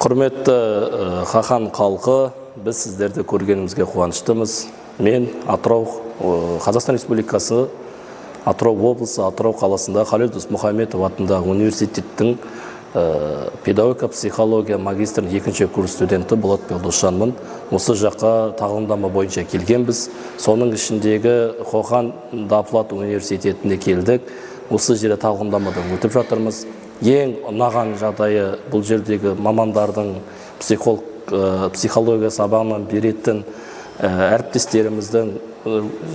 Құрметті Хахан халқы, біз сіздерді көргенімізге қуаныштымыз. Мен Атырау, Қазақстан Республикасы, Атырау облысы, Атырау қаласында Халел Досмұхамедов атындағы университеттің педагогика психология магистрінің 2-ші курс студенті Болатбек Досжанмын. Осы жаққа тағылымдама бойынша келгенбіз. Соның ішіндегі Қоқан Даплат университетіне келдік. Осы жерде тағылымдамадан өтіп жатырмыз. Ең ұнаған жағдайы бұл жердегі мамандардың психология сабағынан беретін әріптестеріміздің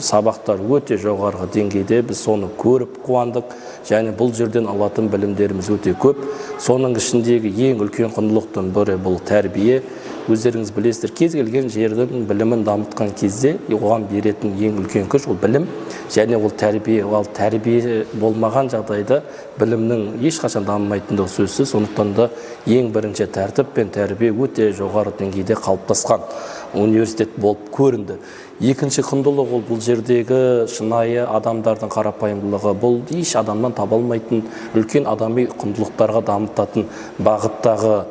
сабақтар өте жоғарғы деңгейде. Біз соны көріп қуандық, және бұл жерден алатын білімдеріміз өте көп. Соның ішіндегі ең үлкен құндылықтың бірі бұл тәрбие. Өздеріңіз білесіздер, кез келген жердің білімін дамытқан кезде оған беретін ең үлкен күш ол білім, және ол тәрбие. Ол тәрбие болмаған жағдайда білімнің ешқашан дамымайтындығы сөзсіз. Сондықтан да ең бірінші тәртіп пен тәрбие өте жоғары деңгейде қалыптасқан университет болып көрінді. Екінші құндылық ол бұл жердегі шынайы адамдардың қарапайымдылығы. Бұл еш адамнан таба алмайтын үлкен адами құндылықтарға дамытатын бағыттағы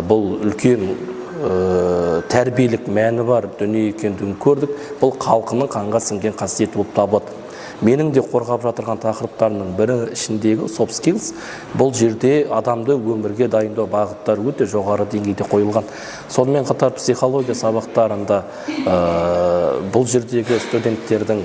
бұл үлкен тәрбиелік мәні бар дүние екендігін көрдік. Бұл халқының қанға сіңген қасиеті болып табылады. Менің де қорғап жатырған тақырыптарының бірі ішіндегі soft skills. Бұл жерде адамды өмірге дайындау бағыттары өте жоғары деңгейде қойылған. Сонымен қатар психология сабақтарында бұл жердегі студенттердің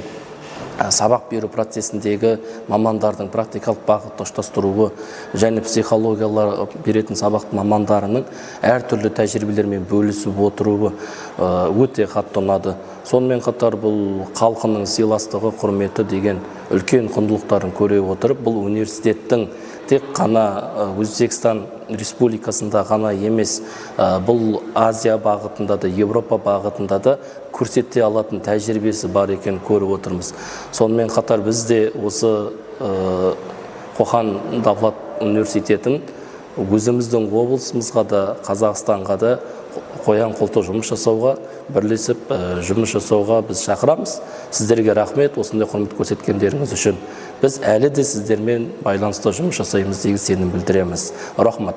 сабақ беру процесіндегі мамандардың практикалық бағытты ұштастыруы және психологиялар беретін сабақ мамандарының әртүрлі тәжірибелермен бөлісіп отыруы өте қатты ұнады. Сонымен қатар бұл халқының сыйластығы, құрметі деген үлкен құндылықтарын көре отырып, бұл университеттің тек қана Өзбекстан республикасында ғана емес, бұл Азия бағытында да, Европа бағытында да көрсете алатын тәжірибесі бар екен көріп отырмыз. Сонымен қатар бізде осы Қоқан Даплат университетін өзіміздің облысымызға да, Қазақстанға да қоян-қолтық жұмыс жасауға, бірлесіп жұмыс жасауға біз шақырамыз. Сіздерге рахмет, осындай құрмет көрсеткендеріңіз үшін. Біз әлі де сіздермен байланысты жұмыс жасаймыз деген сенім білдіреміз. Рахмет.